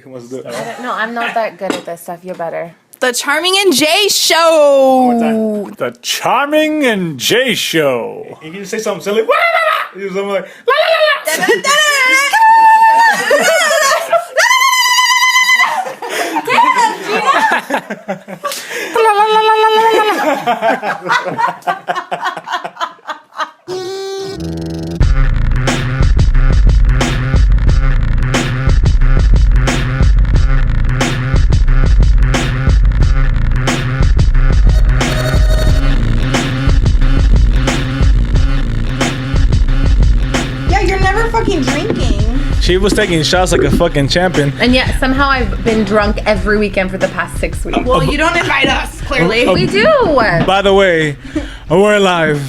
Let's do it. No, I'm not that good at this stuff. You're better. The Charming and Jay Show. The Charming and Jay Show. You can say something silly. You something like Yeah, you're never fucking drinking. she was taking shots like a fucking champion. And yet somehow I've been drunk every weekend for the past 6 weeks. Well, you don't invite us, clearly. We do. By the way, we're live.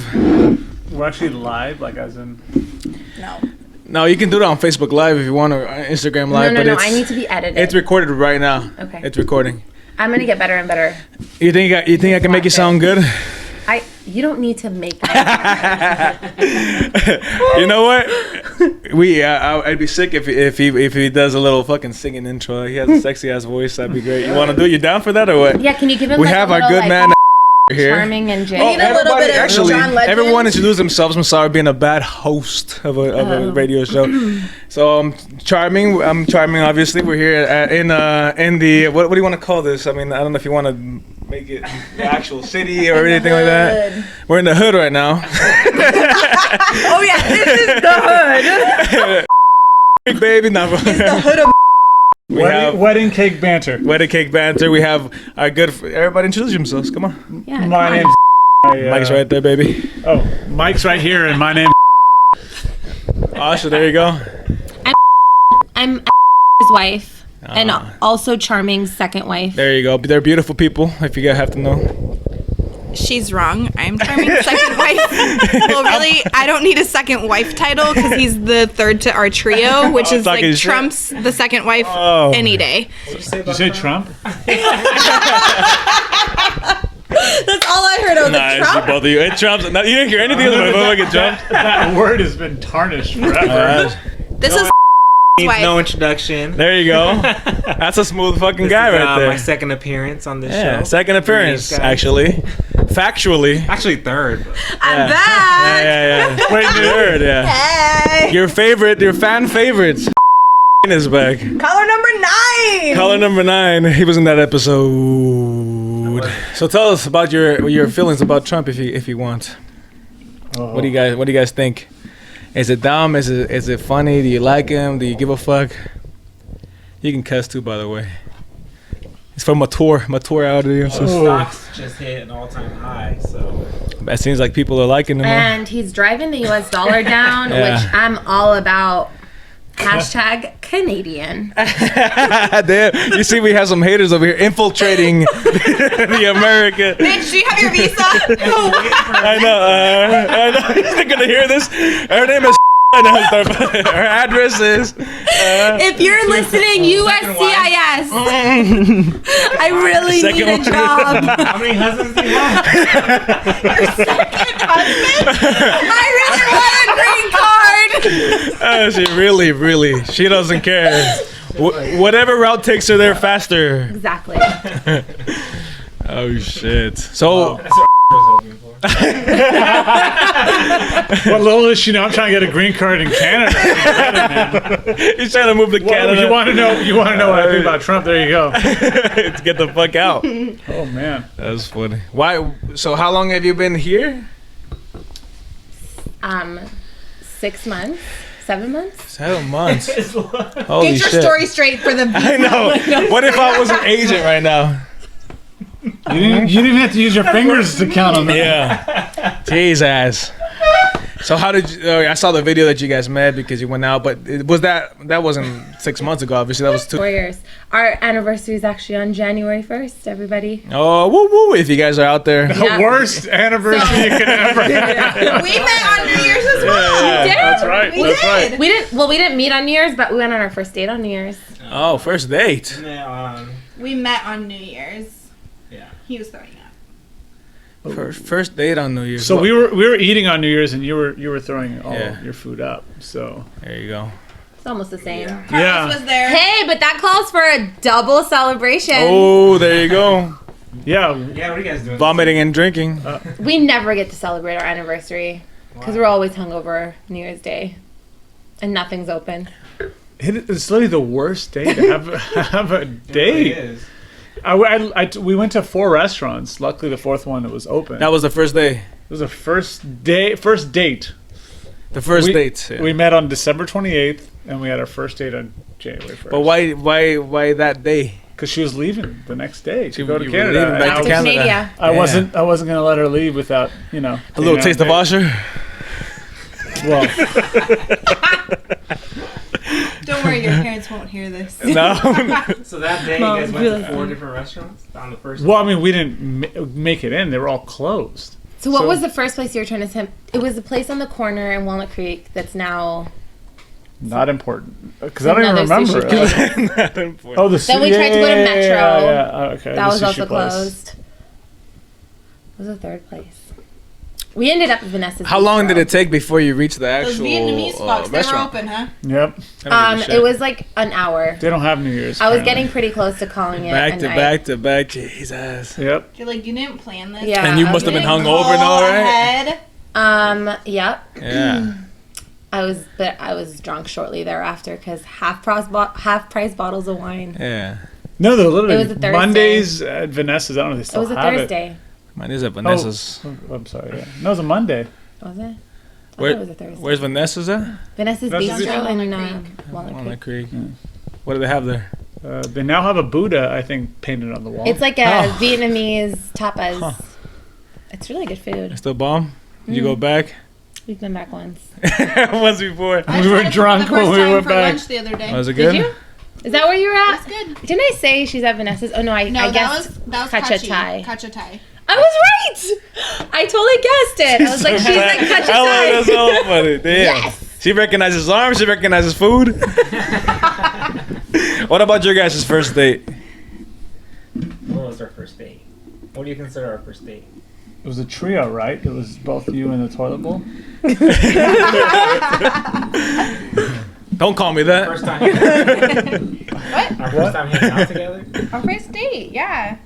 We're actually live, like as in. No. No, you can do that on Facebook Live if you want, or Instagram Live. No, but it's, I need to be edited. It's recorded right now. Okay. It's recording. I'm gonna get better and better. You think I can make you sound good? You don't need to make me. You know what? I'd be sick if he does a little fucking singing intro. He has a sexy ass voice. That'd be great. You want to do it? You down for that or what? Yeah, can you give him We like have a our little, good like, man here. Charming and Jay? need a little bit of Actually, John Legend. everyone introduce themselves. I'm sorry being a bad host of a radio show. So Charming. I'm Charming. Obviously, we're here in the what do you want to call this? I mean, I don't know if you want to make it the actual city or anything like that. We're in the hood right now. Oh, yeah, this is the hood. Baby, no. The hood of. We have Wedding cake banter. wedding cake banter. We have our good. Everybody introduce themselves. Come on. Yeah, My come name's. Mike's right there, baby. Oh, Mike's right here, and my name. Asha, there you go. I'm his wife and also Charming's second wife. There you go. They're beautiful people. If you guys have to know. She's wrong. I'm Charming's second wife. Well, really, I don't need a second wife title because he's the third to our trio, which is talking like shit. Trump's the second wife Oh. any day. Did you say Trump? That's all I heard of Nah, it's both of you. It Trump's. No, you didn't hear anything of the fucking Trump. That word has been tarnished forever. This is Needs wife. no introduction. There you go. That's a smooth fucking This guy is, right there. My second appearance on this Yeah, show. second appearance, Thanks, guys. actually. Factually. Actually, third. I'm back. Yeah. Wait, third, yeah. Hey. Your fan favorites. Is back. Caller number 9. Caller number 9. He was in that episode. So tell us about your feelings about Trump, if you want. Oh. What do you guys think? Is it dumb? Is it funny? Do you like him? Do you give a fuck? You can cuss too, by the way. It's from mature audience. Stocks just hit an all-time high, so It seems like people are liking him. And he's driving the US dollar down, Yeah. which I'm all about. Hashtag Canadian. Damn, you see, we have some haters over here infiltrating the America. Bitch, do you have your visa? I know. They're gonna hear this. Her name is. Her address is. If you're listening, USCIS. I really Second need a one. job. how many husbands do you have? Your second husband? I really want a green card. She really, she doesn't care. Whatever route takes her there faster. Exactly. Oh shit. So. Well, little does she know, I'm trying to get a green card in Canada. He's trying to move to Well, Canada. you want to know what I think about Trump? There you go. to get the fuck out. Oh man. That's funny. Why? So how long have you been here? 6 months, 7 months. 7 months. Get Holy your shit. story straight for the I know. What if I was an agent right now? You didn't even have to use your fingers to count on that. Yeah. Jesus. So how did you? I saw the video that you guys met because you went out, but that wasn't 6 months ago. Obviously, that was 2. 4 years. Our anniversary is actually on January 1st, everybody. Oh, woo woo! If you guys are out there, The Yeah. worst anniversary you could ever have. We met on New Year's as well. Yeah. Did? That's right. We That's did. right. We didn't meet on New Year's, but we went on our first date on New Year's. oh, first date. And then, We met on New Year's. yeah. He was throwing up. First date on New Year's. So What- we were eating on New Year's, and you were throwing all Yeah. your food up. So There you go. almost the same. Yeah. Yeah. was there. Hey, but that calls for a double celebration. Oh, there you go. Yeah. Yeah, what are you guys doing? Vomiting and drinking. We never get to celebrate our anniversary because we're always hungover New Year's Day, and nothing's open. It's literally the worst day to have a It date. is. We went to 4 restaurants. Luckily, the 4th one was open. That was the first day. It was the first date. The first We- date. Yeah. We met on December 28th, and we had our first date on January 1st. But why that day? Because she was leaving the next day to She- go to you were Canada. leaving and back I to was- Canada. Canada. I wasn't gonna let her leave without A little taking her taste of on a Usher. date. Well, Don't worry, your parents won't hear this. No. So that day, Mom, you guys went really? to 4 different restaurants on the first well, I mean, we didn't make it in. They were all closed. So what So- was the first place you were trying to send? It was a place on the corner in Walnut Creek that's now. Not important because I don't even Another remember. sushi place. Not important. Oh, the Then we tried to go to Metro. Yeah. Oh, okay. That the was sushi also place. closed. What was the third place? We ended up at Vanessa's. How long Bistro. did it take before you reached the actual Those Vietnamese spots, they were restaurant? open, huh? Yep. I don't give a It shit. was like an hour. They don't have New Year's. I was apparently. getting pretty close to calling it back a to night. back to back. Jesus. Yep. You're like, you didn't plan this. Yeah. And you must have been didn't hungover and call all, right? ahead. Yep. Yeah. I was drunk shortly thereafter because half price bottles of wine. Yeah. No, they're literally It was a Thursday. Mondays at Vanessa's. I don't know if they It still was a have Thursday. Mine is at Vanessa's. Oh, I'm sorry. Yeah. No, it was a Monday. Was it? I Where- thought it was a Thursday. Where's Vanessa's at? Vanessa's Vanessa's Bistro Bistro. in Walnut Walnut Creek. Creek. What do they have there? They now have a Buddha, I think, painted on the wall. It's like a Oh. Vietnamese tapas. Huh. It's really good food. Still bomb? Did you go back? We've been back once. Once before. I We were tried it for drunk the when first we time went for back. lunch the other day. Was it Did good? you? Is that where you were at? It's good. Didn't I say she's at Vanessa's? Oh no, I No, guessed. that was Kachatai. Kachatai. I was right. I totally guessed it. I was like, she's like I like that's Kachatai. so funny. Damn. Yes. She recognizes arms. She recognizes food. What about your guys' first date? What was our first date? What do you consider our first date? It was a trio, right? It was both you and the toilet bowl. Don't call me that. First time. What? Our first time hanging out together? Our first date, yeah.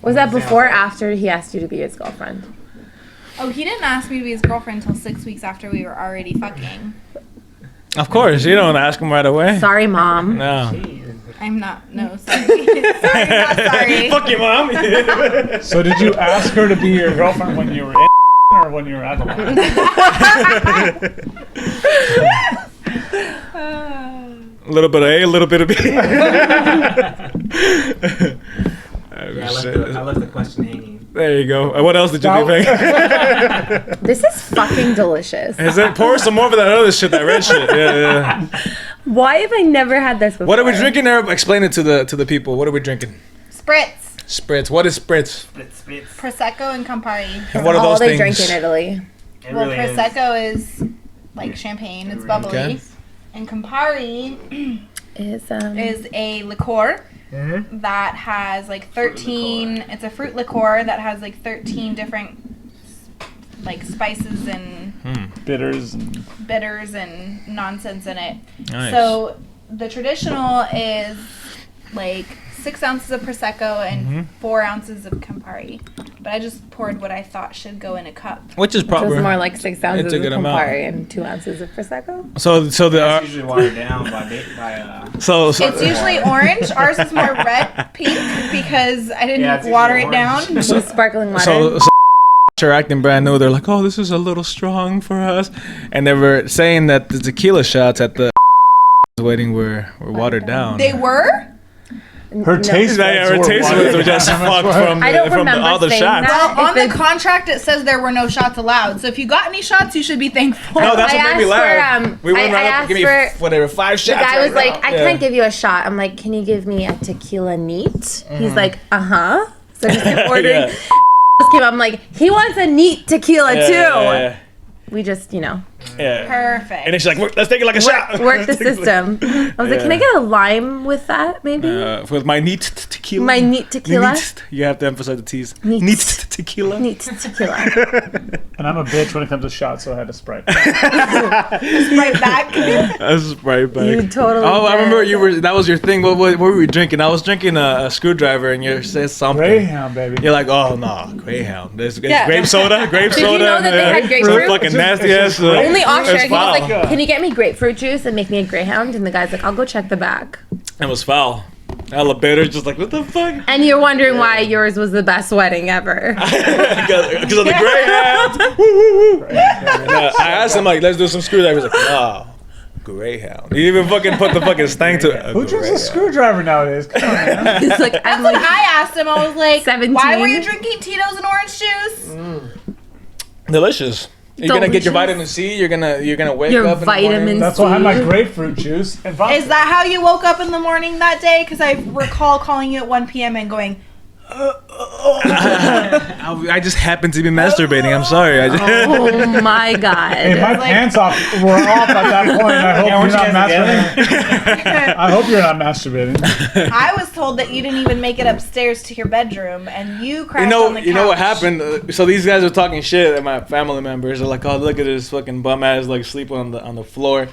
Was that before or after he asked you to be his girlfriend? Oh, he didn't ask me to be his girlfriend until 6 weeks after we were already fucking. Of course, you don't ask him right away. Sorry, mom. No. Jeez. I'm not. No, sorry. Sorry, not sorry. Fuck you, mom. So did you ask her to be your girlfriend when you were in or when you were at the line? A little bit of A, a little bit of B. Yeah, I left the question hanging. There you go. What else did you No. leave? This is fucking delicious. Is it pour some more of that other shit, that red shit? Yeah, yeah. Why have I never had this before? What are we drinking there? Explain it to the people. What are we drinking? Spritz, Spritz. What is spritz? Spritz. Prosecco, and Campari. And what are all those they things? drink in Italy. It Well, really is. Prosecco is like champagne. It's bubbly. Okay. And Campari Is is a liqueur Mhm. that has like 13. It's a fruit liqueur that has like 13 different like spices and Bitters and bitters and nonsense in it. Nice. So the traditional is like 6 ounces of Prosecco and 4 ounces of Campari. But I just poured what I thought should go in a cup. Which is it proper. was more like 6 ounces It's a of good amount. Campari and 2 ounces of Prosecco. So the That's usually watered down so It's usually orange. Ours is more red, pink, because I didn't Yeah, it's water it usually orange. down. With sparkling water. so are acting brand new. They're like, oh, this is a little strong for us, and they were saying that the tequila shots at the wedding were watered down. They were? her No. taste Yeah, buds her were taste buds watered were just down. fucked from I don't the remember all the saying shots. that. Well, on If the it's- contract it says there were no shots allowed. So if you got any shots, you should be thankful. No, that's I what made me asked laugh. for, We went I right up asked and give me for- whatever 5 The shots. guy was right like, now. I Yeah. can't give you a shot. I'm like, can you give me a tequila neat? He's like, uh-huh. So I just kept ordering. Yeah. Just came up, I'm like, he wants a neat tequila Yeah, too. yeah, yeah. We just, Yeah. Perfect. And then she's like, let's take it like a shot. Work the system. I was like, can I get a lime with that, maybe? With my neat tequila. My neat tequila. Neat. You have to emphasize the T's. Neat. Neat tequila. Neat tequila. And I'm a bitch when it comes to shots, so I had to Sprite. Right back. That's right back. You totally Oh, I remember did. that was your thing. What were we drinking? I was drinking a screwdriver, and you said something. Greyhound, baby. You're like, oh no, Greyhound. There's Yeah. grape soda. Did you know that they had grapefruit? Fucking nasty ass. Only Austria. He was foul. like, can you get me grapefruit juice and make me a Greyhound? And the guy's like, I'll go check the back. It was foul. Elevator, just like, what the fuck? And you're wondering why yours was the best wedding ever. Because of the Greyhound. Woo, woo, woo. I asked him like, let's do some screwdrivers. He's like, oh, Greyhound. He even fucking put the fucking stank to it. Who drinks a screwdriver nowadays? Come on, man. He's like, I'm That's what like, I asked him. I was like, 17. why were you drinking Tito's and orange juice? Delicious. You're gonna get your Delicious. vitamin C. You're gonna wake Your up. In the morning. vitamin That's why I had my grapefruit juice and vodka. Is that how you woke up in the morning that day? Because I recall calling you at 1 p.m. and going, I just happened to be masturbating. I'm sorry. I just, oh my Hey, God. my pants off were off at that point. I hope weren't you're you not guys masturbating. I hope you're not masturbating. I was told that you didn't even make it upstairs to your bedroom and you crashed on the couch. you know what happened? So these guys were talking shit at my family members. They're like, "Oh, look at this fucking bum ass like sleeping on the floor."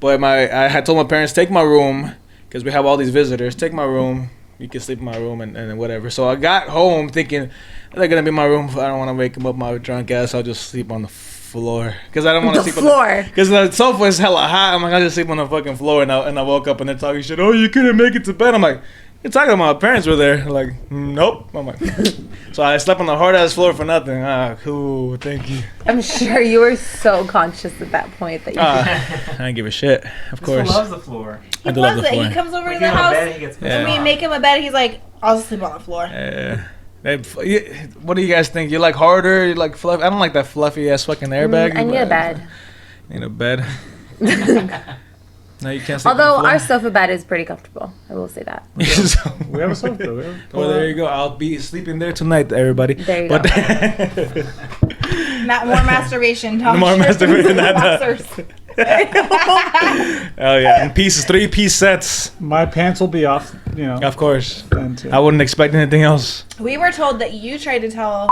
But I had told my parents, take my room because we have all these visitors. Take my room. You can sleep in my room and whatever. So I got home thinking they're gonna be in my room. I don't want to wake them up, my drunk ass. I'll just sleep on the floor because I don't want to The sleep floor. Because the sofa is hella hot. I'm like, I just sleep on the fucking floor. And I woke up and they're talking shit. Oh, you couldn't make it to bed. I'm like, you're talking about my parents were there. Like, nope. I'm like, so I slept on the hard ass floor for nothing. Ah, cool. Thank you. I'm sure you were so conscious at that point that you I didn't give a shit. Of He course. loves the floor. He I do love loves the it. floor. He comes over Like, to the you know, house bed, he gets Yeah. and we make him a bed. He's like, I'll just sleep on the floor. What do you guys think? You like harder? You like fluffy? I don't like that fluffy ass fucking airbag. I need a bed. Need a bed. No, you can't sleep Although on the our floor. sofa bed is pretty comfortable. I will say that. So- We have a sofa. well, there you go. I'll be sleeping there tonight, everybody. There you but More masturbation. Talk More shit. masturbation, not that. Boxers. Oh yeah, in pieces, 3-piece sets. My pants will be off, you know. Of course. Then too. I wouldn't expect anything else. We were told that you tried to tell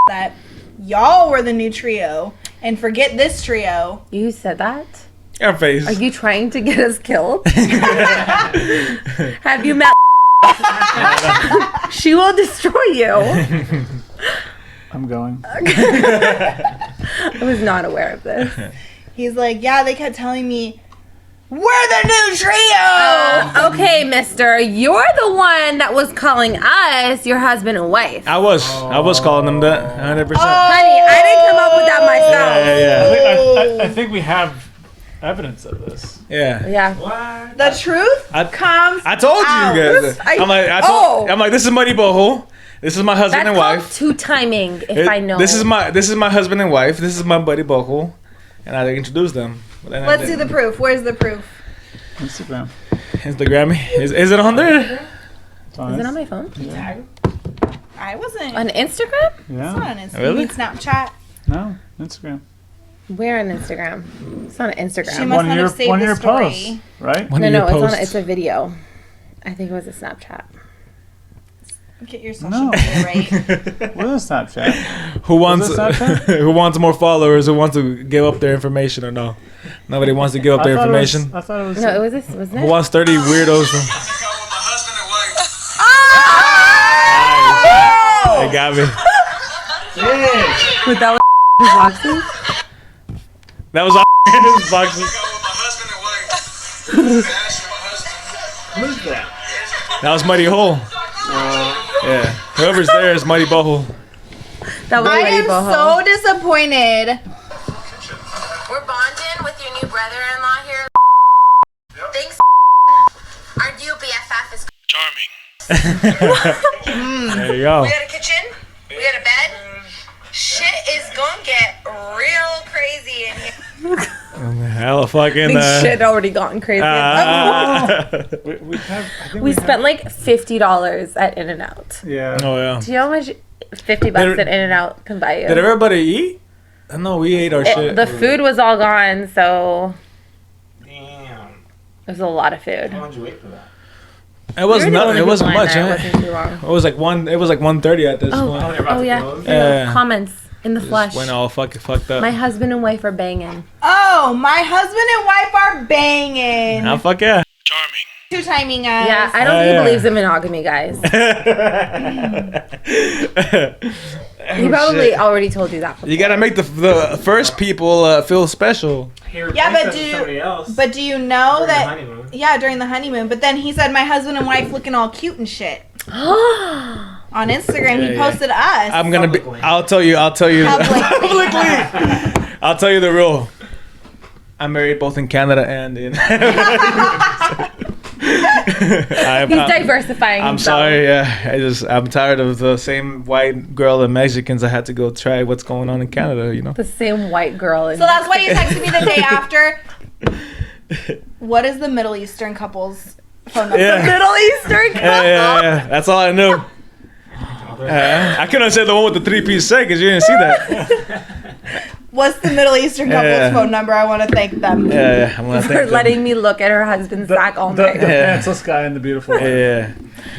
that y'all were the new trio and forget this trio. You said that? Your face. Are you trying to get us killed? Have you met? She will destroy you. I'm going. I was not aware of this. He's like, yeah, they kept telling me, we're the new trio! Okay, mister, you're the one that was calling us your husband and wife. I was calling them that 100%. Honey, I didn't come up with that myself. Yeah. I think we have evidence of this. Yeah. Yeah. What? The truth comes I told out. you guys. I'm like, this is Muddy Boho. This is my husband That's and called wife. two timing, if I know. This is my husband and wife. This is my buddy Boho, and I introduced them. But then Let's see the proof. Where's the proof? Instagram. Instagram. Is it on there? It's on Is it it. on my phone? I wasn't. On Instagram? It's Yeah. not on Instagram. Really? You mean Snapchat. No, Instagram. Where on Instagram? It's on Instagram. She must not have saved one of the your story. posts, right? One No, of your no, it's posts. on. It's a video. I think it was a Snapchat. Get your social No. media right. What is Snapchat? Who wants it Snapchat? who wants more followers? Who wants to give up their information or no? Nobody wants to give up their information. I thought it was. No, it was this, wasn't Who it? wants 30 weirdos from? Oh! They got me. With that was boxes? That was in his boxes. What is that? That was Muddy Hole. Yeah. Whoever's there is Muddy Boho. That was I Lady am Boho. so disappointed. We're bonding with your new brother-in-law here. Thanks. Our new BFF is. There you go. We got a kitchen. We got a bed. Shit is gonna get real crazy in here. Hella fucking. Think shit already gotten crazy. We have. I think we spent like $50 at In-N-Out. Yeah. Oh yeah. Do you know how much $50 Did- at In-N-Out can buy you? Did everybody eat? I know we ate our shit. The food was all gone, so Damn. it was a lot of food. How long did you wait for that? It was We were the not. only It wasn't people in much. there. Huh? It wasn't too long. It was like 1:30 at this point. they're about Oh to yeah. close? Yeah. Comments in the Just flesh. went all fucked up. My husband and wife are banging. Oh, my husband and wife are banging. Ah, fuck yeah. Two timing us. Yeah, I don't Oh, think he yeah. believes in monogamy, guys. He Oh, probably shit. already told you that before. You gotta make the first people feel special. He Yeah, replaced but us with somebody else But do you know during the that? honeymoon. Yeah, during the honeymoon. But then he said my husband and wife looking all cute and shit on Instagram. Yeah, he yeah. posted us. I'm gonna be. Publicly. I'll tell you. Publicly. I'll tell you the rule. I'm married both in Canada and in. He's diversifying I'm himself. sorry. Yeah, I'm tired of the same white girl and Mexicans. I had to go try what's going on in Canada. You know. The same white girl. So that's why you texted me the day after. What is the Middle Eastern couple's phone number? Yeah. Middle Eastern couple. Yeah. That's all I knew. I couldn't have said the one with the 3-piece set because you didn't see that. What's the Middle Eastern couple's Yeah. phone number? I want to thank them. Yeah. I'm gonna For thank them. letting me look at her husband's sack all The night. Yeah. pantsless guy and the beautiful wife. Yeah.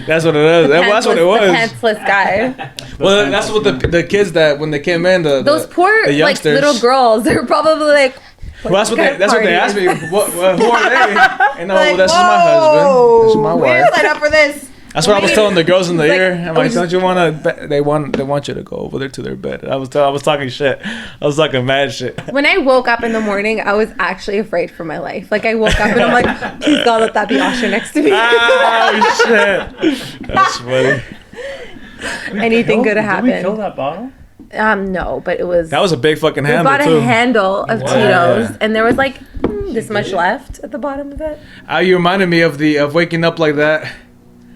That's what it is. That's what it The was. pantsless guy. Well, that's what the kids that when they came in Those poor the like youngsters. little girls. They're probably like. Well, that's what they asked me. Who are they? And no, Like, well, this is my husband. This is my whoa, wife. We're set up for this. That's what I was telling the girls in the Like, ear. I'm I like, was don't you want to? They want you to go over there to their bed. I was talking shit. I was talking mad shit. When I woke up in the morning, I was actually afraid for my life. Like I woke up and I'm like, please God, let that be Osher next to me. Oh shit! That's funny. Anything good to Did we fill happen? that bottle? No, but it was. That was a big fucking we handle bought a too. handle of Wow. Tito's, Yeah. and there was like this much left at the bottom of it. You reminded me of waking up like that.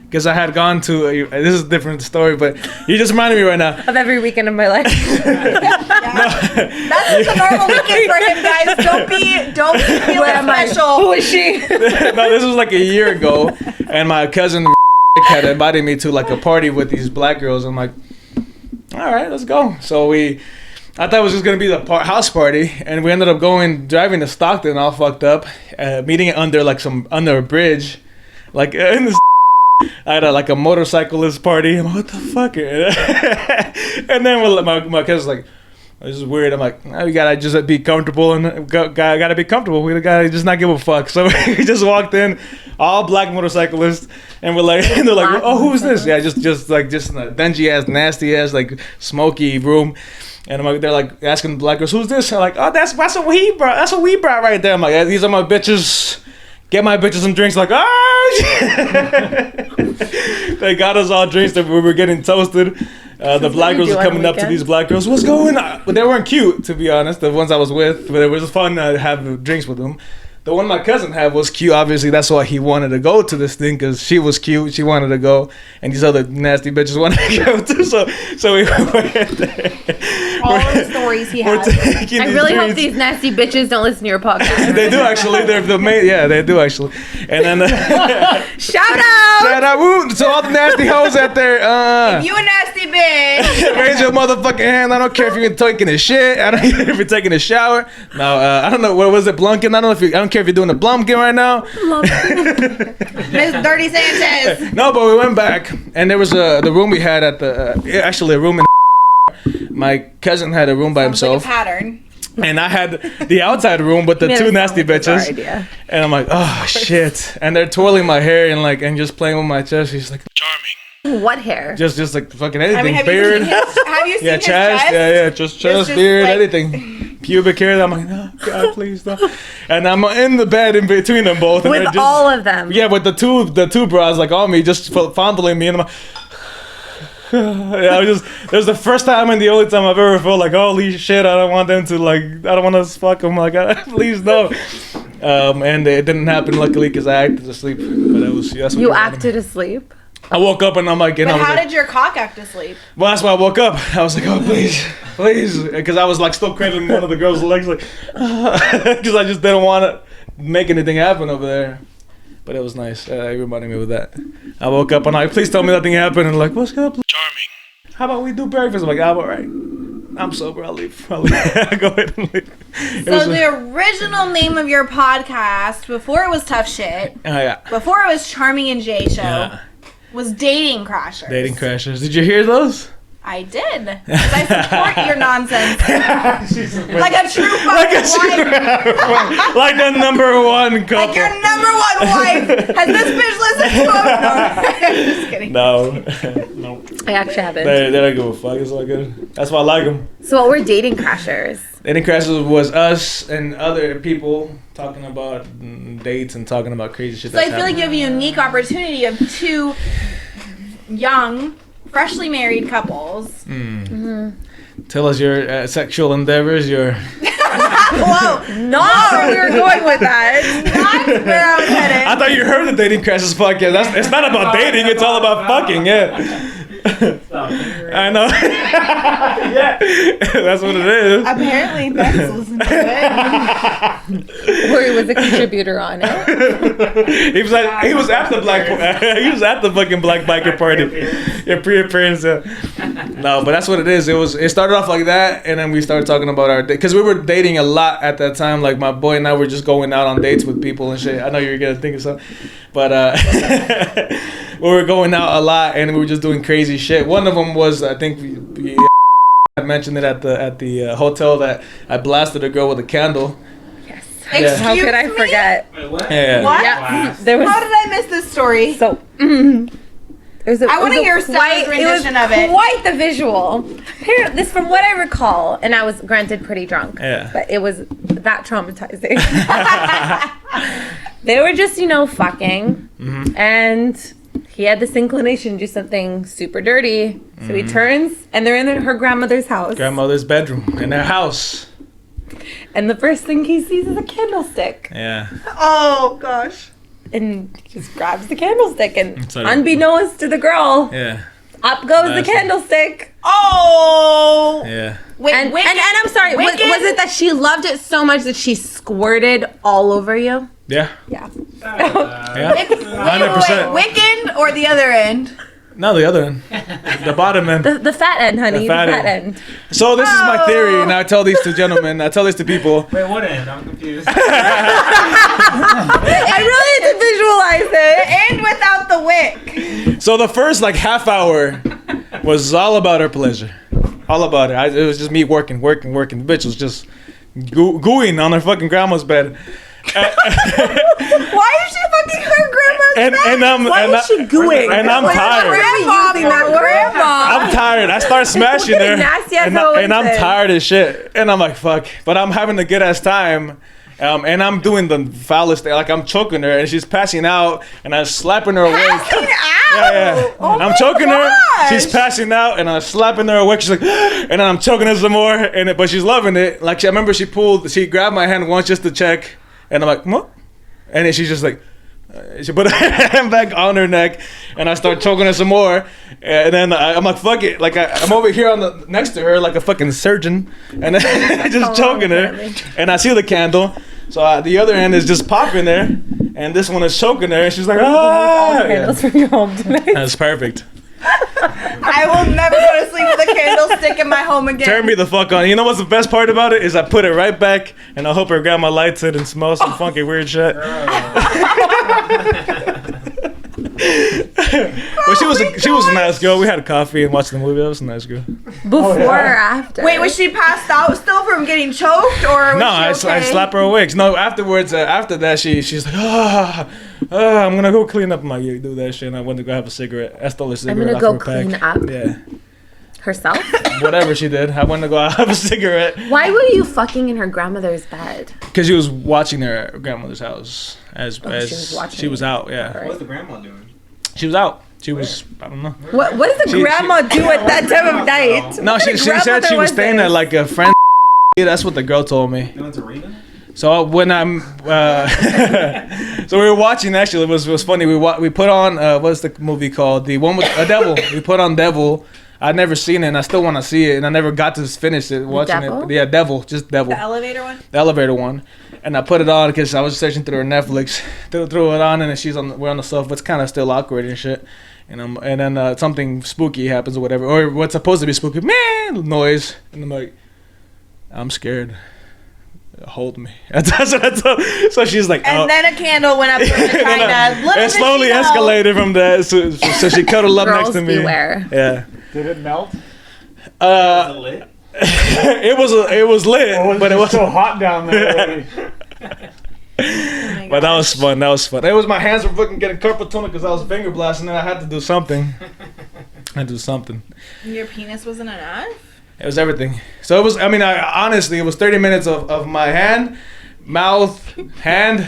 Because I had gone to this is a different story, but you just reminded me right now. Of every weekend of my life. That's just a normal weekend for him, guys. Don't be feeling Where am I? special. Who is she? No, this was like a year ago, and my cousin had invited me to like a party with these black girls. I'm like, all right, let's go. So I thought it was just gonna be the house party, and we ended up driving to Stockton, all fucked up, meeting it under a bridge, like in the. I had like a motorcyclist party. I'm like, what the fuck? And then my cousin's like, this is weird. I'm like, we gotta just be comfortable and gotta be comfortable. We gotta just not give a fuck. So we just walked in, all black motorcyclists, and we're like, and they're like, oh, who's this? Yeah, just in a dingy ass, nasty ass, like smoky room. And I'm like, they're like asking the black girls, who's this? I'm like, oh, that's what we brought. That's what we brought right there. I'm like, yeah, these are my bitches. Get my bitches some drinks. Like, they got us all drinks that we were getting toasted. The black you girls do were on a coming up to weekend? these black girls. What's going on? But they weren't cute, to be honest. The ones I was with, but it was fun to have drinks with them. The one my cousin had was cute. Obviously, that's why he wanted to go to this thing because she was cute. She wanted to go, and these other nasty bitches wanted to go too. So we went there. All of the stories he We're has. taking I these really hope drinks. these nasty bitches don't listen to your podcast. They do actually. They're the main. Yeah, they do actually. And then Shout out! shout out woo, to all the nasty hoes out there. You a nasty bitch. Raise your motherfucking hand. I don't care if you're taking a shit. I don't care if you're taking a shower. No, I don't know. What was it, Blunkin? I don't care if you're doing a Blumkin right now. Miss Dirty Sanchez. No, but we went back, and there was the room we had at the actually a room in. My cousin had a room by Sounds like a himself, pattern. and I had the outside room with the Made it two sound nasty like a bizarre bitches. idea. And I'm like, oh shit! And they're twirling my hair and just playing with my chest. She's like, What hair? just like fucking anything, I mean, have beard. you seen Yeah, his chest. chest? Yeah, just chest, just beard, like- anything. Pubic hair. I'm like, no, God, please no. And I'm in the bed in between them both. And they're With just, all of them. yeah, with the two bras like on me, just fondling me, and I'm like, yeah, it was the first time and the only time I've ever felt like, holy shit, I don't want them to like, I don't want to fuck them. Like, please no. And it didn't happen luckily because I acted asleep. But that's what You reminded me. acted asleep. I woke up and I'm like, But how did your cock act asleep? well, that's why I woke up. I was like, oh, please. Because I was like still cradling one of the girls' legs, like, because I just didn't want to make anything happen over there. But it was nice. It reminded me of that. I woke up and I'm like, please tell me nothing happened. And like, what's up? Charming. How about we do breakfast? I'm like, all right. I'm sober. I'll leave. Go ahead and leave. It was So the original name of your podcast, before it was Tough Shit, yeah. before it was Charming and Jay Show, Yeah. was Dating Crashers. Dating Crashers. Did you hear those? I did. 'Cause I support your nonsense. Like a true fucking wife. Like the number one couple. Like your number one wife. Has this bitch listened to him? No. I'm just kidding. No. No. I actually haven't. They don't give a fuck. It's all good. That's why I like them. So what were dating crashers? Dating Crashers was us and other people talking about dates and talking about crazy shit. So I feel like you have a unique opportunity of two young, freshly married couples. Tell us your sexual endeavors, your... Whoa. Not where we were going with that. That's where I was headed. I thought you heard the Dating Crashers podcast. It's not about dating, it's all about fucking, yeah. I know. Yeah, that's what it is. Apparently, Beth's listening to it. Where he was a contributor on it. He was at the he was at the fucking black biker party. Yeah, pre-appearance. No, but that's what it is. It started off like that, and then we started talking about our date because we were dating a lot at that time. Like my boy and I were just going out on dates with people and shit. I know you're gonna think of something, but we were going out a lot and we were just doing crazy shit. One of them was, I think I mentioned it at the hotel that I blasted a girl with a candle. Excuse How could I me? forget? Wait, what? Yeah. What? Yeah, there was How did I miss this story? so. It was a, I want to it was a hear Stella's rendition of it. Quite the visual. Here, this from what I recall, and I was granted pretty drunk. Yeah. But it was that traumatizing. They were just, fucking, and he had this inclination to do something super dirty. So he turns, and they're in her grandmother's house. Grandmother's bedroom in their house. And the first thing he sees is a candlestick. Yeah. Oh, gosh. And he just grabs the candlestick, and Sorry. unbeknownst to the girl, Yeah. up goes the Nice. candlestick. Oh. Yeah. Wait, And Wicked? I'm sorry, was Wicked? it that she loved it so much that she squirted all over you? Yeah. Yeah. Yeah. Wait, 100%. Wicked or the other end? No, the other end. The bottom end. The fat end, honey. The fat fat end. end. So this is my theory, and I tell these to gentlemen, I tell this to people. Wait, what end? I'm confused. I really had to visualize it. End without the wick. So the first half hour was all about her pleasure. All about it. It was just me working. The bitch was just gooing on her fucking grandma's bed. Why is she fucking her grandma's And Why was she gooing? And I'm tired. grandma? Using that word. I'm tired. I start smashing Look at her, the nasty ass and hoe I'm it. tired as shit. And I'm like, fuck. But I'm having a good ass time. And I'm doing the foulest thing. Like I'm choking her, and she's passing out, and I'm slapping her awake. Passing out? Yeah. Oh I'm my choking her. gosh. She's passing out, and I'm slapping her awake. She's like, and then I'm choking her some more. But she's loving it. Like I remember she grabbed my hand once just to check, and I'm like, what? And then she's just like, she put her hand back on her neck, and I start choking her some more. And then I'm like, fuck it. Like I'm over here next to her like a fucking surgeon, and then just choking her. And I see the candle, so the other end is just popping there, and this one is choking her, and she's like, ah. Candles from your home tonight. That's perfect. I will never go to sleep with a candlestick in my home again. Turn me the fuck on. You know what's the best part about it is I put it right back, and I hope her grandma lights it and smells some funky weird shit. But she was a nice girl. We had a coffee and watched the movie. That was a nice girl. Before or after? Wait, was she passed out still from getting choked, or was No, she I okay? slap her awake. No, afterwards, after that, she's like, I'm gonna go clean up. I'm like, you do that shit. And I went to go have a cigarette. I stole a cigarette. gonna off go her pack. clean up? Yeah, Herself? whatever she did. I went to go have a cigarette Why were you fucking in her grandmother's bed? because she was watching her grandmother's house as she was watching she was it. out. Yeah, Right. What's the grandma doing? she was out. She was, I don't know. What does a She- grandma do at that time of night? No, What she kind of said grandmother she was staying this? at like a friend. That's what the girl told me. Going to Rena? So when I'm, so we were watching. Actually, it was funny. We put on what's the movie called? The one with a devil. We put on Devil. I'd never seen it, and I still want to see it, and I never got to finish it. Watching Devil? it, yeah, Devil, just Devil, The elevator one? the elevator one. And I put it on because I was searching through her Netflix, threw it on, and then we're on the sofa. It's kind of still awkward and shit. and then something spooky happens or whatever, or what's supposed to be spooky, man, noise, and I'm like, I'm scared. Hold me. That's what I told. So she's like, And then a candle went up her vagina. Little it did slowly she know. escalated from that. So she cuddled up next Girls to me. beware. Yeah. Did it melt? Lit? It was lit, Or but it was so hot down there. But that was fun. It was my hands were fucking getting carpal tunnel because I was finger blasting and I had to do something. Your penis wasn't enough? It was everything. So it was. I mean, honestly, it was 30 minutes of my hand, mouth, hand,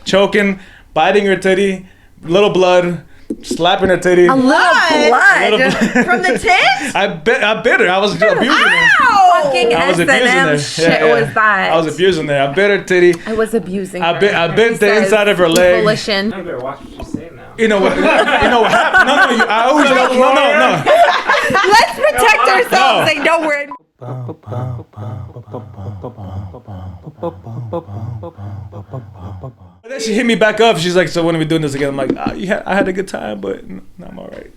choking, biting her titty, little blood, slapping her titty. A little blood. Little blood. From the tits? I bit her. I was abusing her. Fucking I was abusing S&M her. shit was that. I was abusing her. I bit her titty. I was abusing I her. bit the Says inside of her leg. Volition. You better watch what you say now. You know what? Happened? No. I always no. Let's protect ourselves. No. They know we're in. But then she hit me back up. She's like, "So when are we doing this again?" I'm like, I had a good time, but I'm all right.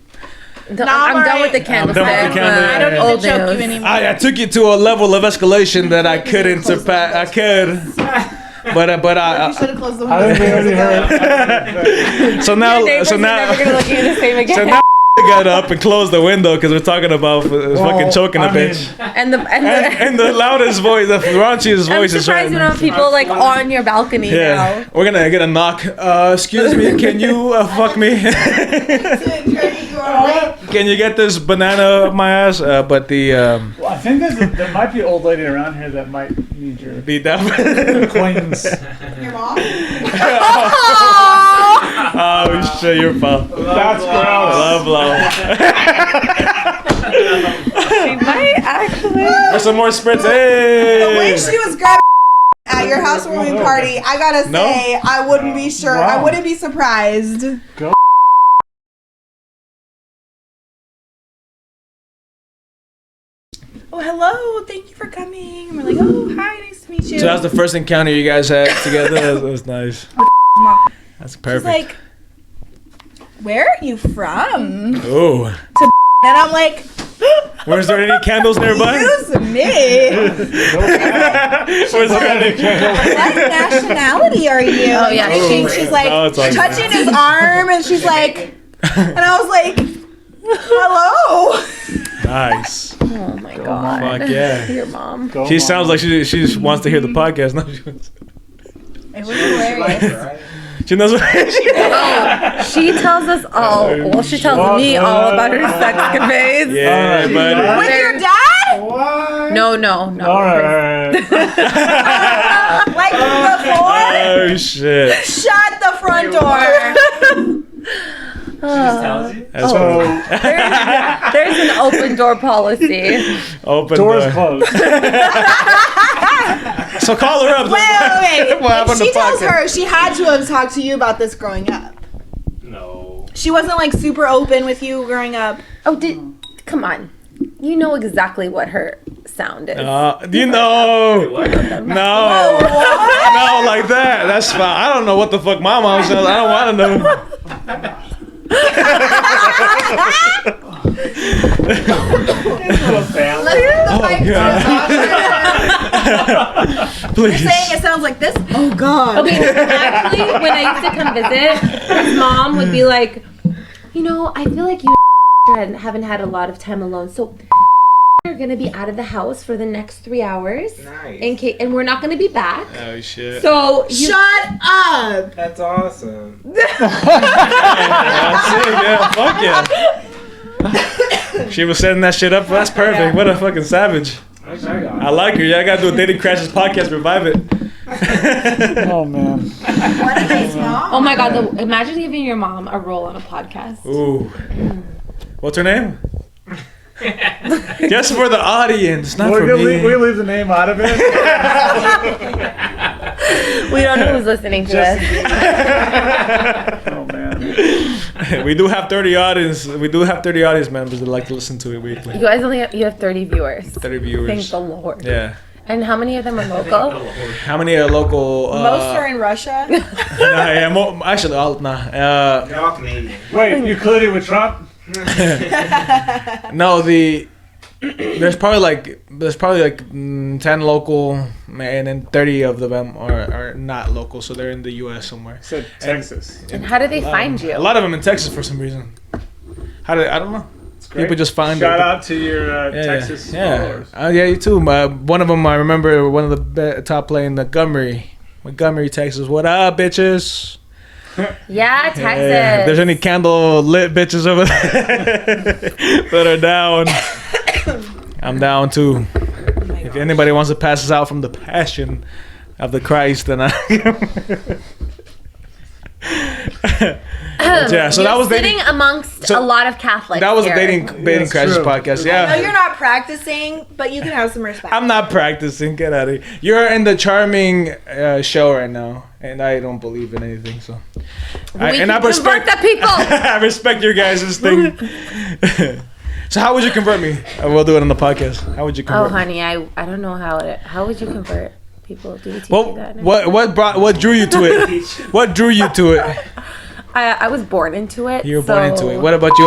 I'm done with the candlestick. I'm done with the candle. I don't Old need to choke news. you anymore. I took it to a level of escalation that I couldn't surpass. I could, but I You should have closed the I window. think we already heard. so now Neighbors are never gonna look at you the same again. so now I got up and closed the window because we're talking about fucking choking a I mean, bitch. and the And the loudest voice, the raunchiest I'm voice is surprised right you now. don't have people like on your balcony Yeah, now. we're gonna get a knock. Excuse me, can you fuck me? Can you get this banana up my ass? But the Well, I think there might be an old lady around here that might need your beat that. acquaintance. Your mom? Oh shit, you're fine. That's gross. Love. She might actually. There's some more spritz. The way Hey. she was grabbing at your housewarming party, I gotta No? say, I wouldn't be sure. I Wow. wouldn't be surprised. Oh, hello. Thank you for coming. And we're like, oh, hi. Nice to meet you. So that's the first encounter you guys had together. That was nice. Mom. That's She's perfect. like, where are you from? Oh, And I'm like, was there any candles nearby? excuse me. Was there any candles? What nationality are you? Oh, yeah, She's like Oh, it's like- touching his arm, and she's like, and I was like, hello. Nice. Oh my god. Fuck yeah. Your mom. Go She on. sounds like she just wants to hear the podcast. No, It was hilarious. Right? she knows what She tells us all. Well, she tells me all about her sex capades. Yeah, Alright. buddy. With your dad? What? No. All right. Like before? Oh shit. Shut the front door. She just tells you? That's So There's an open door policy. open doors door. closed. So call her up. Wait. What happened If she to tells podcast? her, she had to have talked to you about this growing up. No. She wasn't like super open with you growing up. Oh, come on. You know exactly what her sound is. You know. What? No. No, like that. That's fine. I don't know what the fuck my mom says. I don't want to know. Oh, God. Please. Saying it sounds like this. Oh God. Okay, actually, when I used to come visit, his mom would be like, you know, I feel like you haven't had a lot of time alone, so are gonna be out of the house for the next 3 hours. Nice. In case, and we're not gonna be back. Oh, shit. So you, Shut up. That's awesome. That's it, yeah. Fuck yeah. She was setting that shit up. That's perfect. What a fucking savage. I wish I got I like her. Yeah, I gotta do a Dating Crashes podcast. Revive it. Oh man. What a nice mom. oh my god, imagine giving your mom a role on a podcast. Ooh. What's her name? Just for the audience, not for We me. leave the name out of it. We don't know who's listening to this. Oh man. We do have 30 audience. We do have 30 audience members that like to listen to it weekly. You guys only you have 30 viewers. 30 Thank viewers. the Lord. Yeah. And how many of them are local? How many are local? Most are in Russia. Actually, nah. They're all Canadian. Wait, you colluded with Trump? No, there's probably like 10 local, and then 30 of them are not local, so they're in the U.S. somewhere. Said Texas. And how do they find you? A lot of them in Texas for some reason. I don't know. Great. People just find Shout it. out to your Texas followers. Yeah, you too. One of them, I remember, one of the top playing Montgomery, Texas. What up, bitches? Yeah, Texas. Yeah. If there's any candle lit bitches over there that are down, I'm down too. If anybody wants to pass us out from the passion of the Christ, then I. Yeah, so You're that was sitting amongst a lot of Catholics. That was here. a dating crashes true. podcast. No, Yeah, you're not practicing, but you can have some respect. I'm not practicing. Get out of here. You're in the charming show right now, and I don't believe in anything. So, We can convert the people. I respect your guys' thing. So, how would you convert me? We'll do it on the podcast. How would you Oh, convert me? honey, I don't know how would you convert people? Do we teach Well, you that? what drew you to it? What drew you to it? I was born into it. You were born into it. What about you?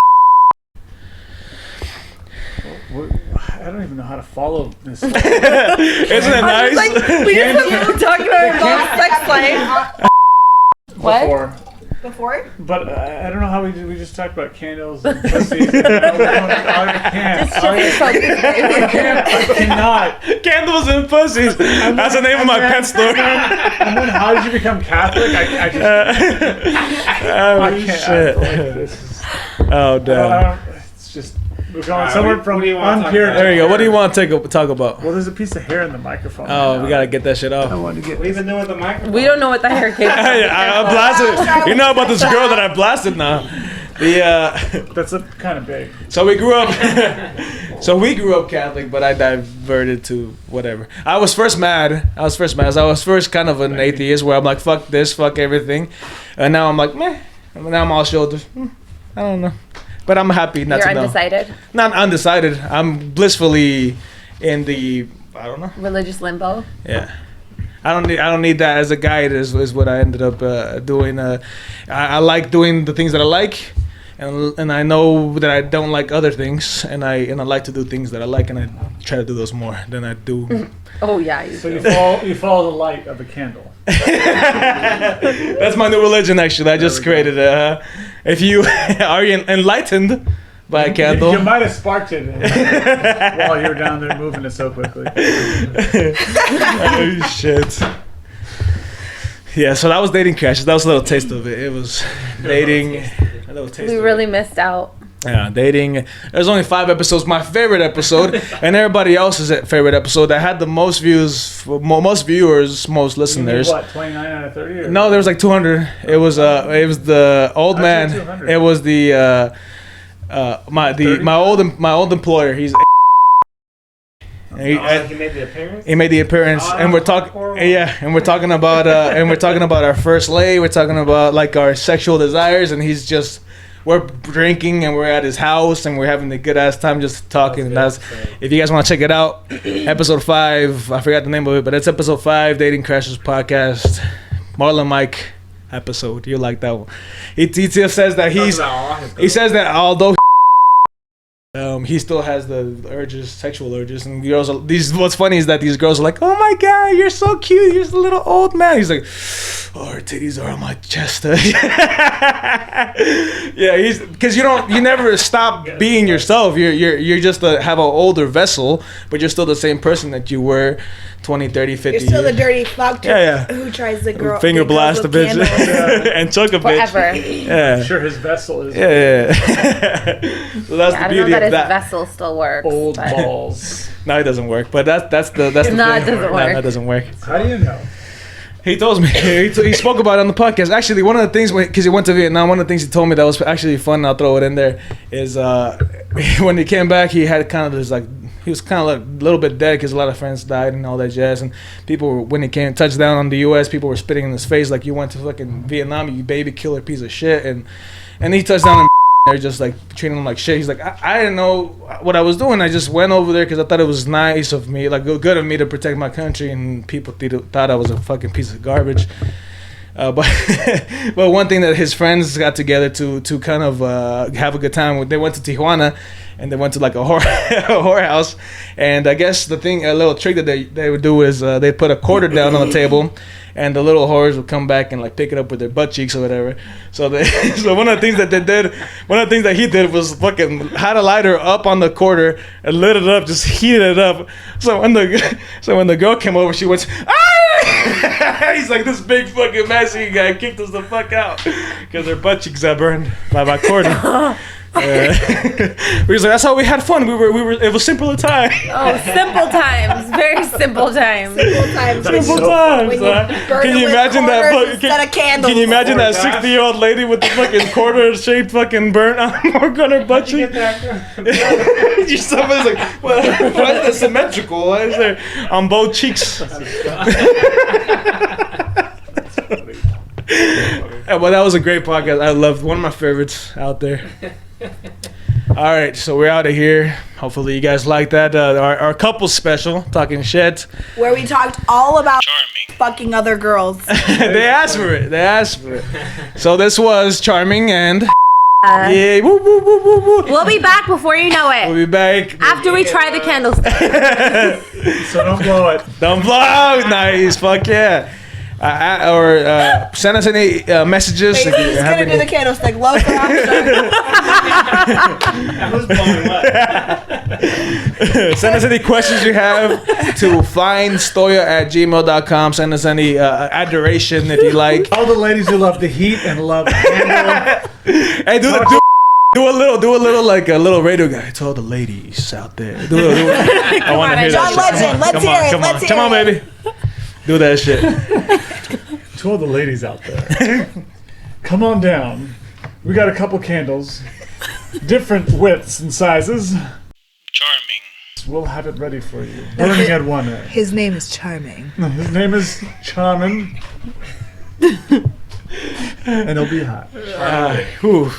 I don't even know how to follow this. Isn't it nice? We just were talking about your mom's sex life. What? Before? But I don't know how we did. We just talked about candles and pussies. I cannot. Candles and pussies. That's the name of my pet store. And then how did you become Catholic? I just. Oh I can't. shit. This is, Oh damn. it's just. We're going somewhere from unpure. There you go. What do you want to talk about? Well, there's a piece of hair in the microphone. Oh, we gotta get that shit off. I want to get. What even doing with the microphone? We don't know what the hair came from. I blasted. You know about this girl that I blasted now. That's kind of big. So we grew up. Catholic, but I diverted to whatever. I was first mad. I was first kind of an atheist, where I'm like, fuck this, fuck everything, and now I'm like, meh. And now I'm all shoulders. I don't know, but I'm happy not You're to know. undecided. Not undecided. I'm blissfully in the. I don't know. Religious limbo. Yeah. I don't need that as a guide. Is what I ended up doing. I like doing the things that I like, and I know that I don't like other things, and I like to do things that I like, and I try to do those more than I do. Oh yeah. So you follow the light of the candle. That's my new religion. Actually, I just created it. If you are enlightened by a candle, You might have sparked it while you were down there moving it so quickly. oh shit. Yeah, so that was dating crashes. That was a little taste of it. It was dating. A little taste. We of really it. missed out. Yeah, dating. There's only 5 episodes. My favorite episode, and everybody else's favorite episode that had the most views, most viewers, most listeners. What, 29 out of 30? Or? No, there was like 200. It was the old How'd you man. get 200? It was my old employer. He's. He made the appearance. He made the appearance, Oh, and we're talking. Yeah, and we're talking about our first lay. We're talking about like our sexual desires, and he's just. We're drinking and we're at his house and we're having a good ass time just talking. And that's if you guys want to check it out, episode 5. I forgot the name of it, but it's episode 5, Dating Crashers podcast. Marlon Mike episode. You like that one? He just says that he says that although he still has the urges, sexual urges, and girls. What's funny is that these girls are like, "Oh my god, you're so cute. You're just a little old man." He's like, "Oh, her titties are on my chest." Yeah, he's because you never stop being yourself. You're just have an older vessel, but you're still the same person that you were 20, 30, 50 You're still years. the dirty fuck who tries to girl Finger blast a bitch and choke a bitch. Forever. Yeah. I'm sure his vessel is Yeah. So that's I the don't know beauty that of his that. vessel still works. old but- balls. No, it doesn't work. But that's the No, it thing. doesn't No, work. that doesn't work. How do you know? He told me. He spoke about it on the podcast. Actually, one of the things because he went to Vietnam, one of the things he told me that was actually fun. I'll throw it in there. Is when he came back, he had kind of this like he was kind of like a little bit dead because a lot of friends died and all that jazz. And people were, when he came touched down on the U.S., people were spitting in his face like you went to fucking Vietnam, you baby killer piece of shit. And he touched down. They're just like treating him like shit. He's like, I didn't know what I was doing. I just went over there because I thought it was nice of me, like good of me to protect my country, and people thought I was a fucking piece of garbage. But but one thing that his friends got together to kind of have a good time. They went to Tijuana, and they went to like a whorehouse. And I guess a little trick that they would do is they'd put a quarter down on the table, and the little whores would come back and like pick it up with their butt cheeks or whatever. So so one of the things that he did was fucking had a lighter up on the quarter and lit it up, just heated it up. So when the girl came over, she went, ah! He's like, this big fucking Mexican guy kicked us the fuck out because their butt cheeks got burned by my quarter. We was like, that's how we had fun. We were. It was simpler time. Oh, simple times. Very simple times. Simple times. Can you imagine that? Instead of candles. Can you imagine that 60-year-old lady with the fucking quarter-shaped fucking burnt on her butt cheek? Somebody's like, well, why is that symmetrical? Why is there on both cheeks? Yeah, well, that was a great podcast. I loved one of my favorites out there. All right, so we're out of here. Hopefully you guys like that. Our couple special, talking shit. Where we talked all about fucking other girls. They asked for it. So this was Charming and yeah. Woo, woo, woo, woo, woo. We'll be back before you know it. We'll be back After we try the candlestick. So don't blow it. Don't blow. Nice. Fuck yeah. Or send us any messages. Wait, who's gonna do the candlestick? Low for Who's blowing what? Send us any questions you have to findstoya@gmail.com. Send us any adoration if you like. All the ladies who love the heat and love the candle. Hey, do a little like a little radio guy. To all the ladies out there. Do it. I want to hear John that shit. Legend, let's hear it. Come on, baby. Do that shit. To all the ladies out there, come on down. We got a couple candles, different widths and sizes. Charming. We'll have it ready for you. Burning at 1 end. His name is Charming. His name is Charmin. And it'll be hot.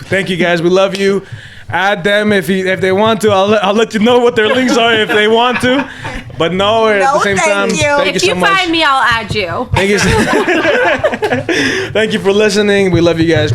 Thank you guys. We love you. Add them if they want to. I'll let you know what their links are if they want to. But no, at the same time, thank If you you so much. find me, I'll add you. Thank you. Thank you for listening. We love you guys.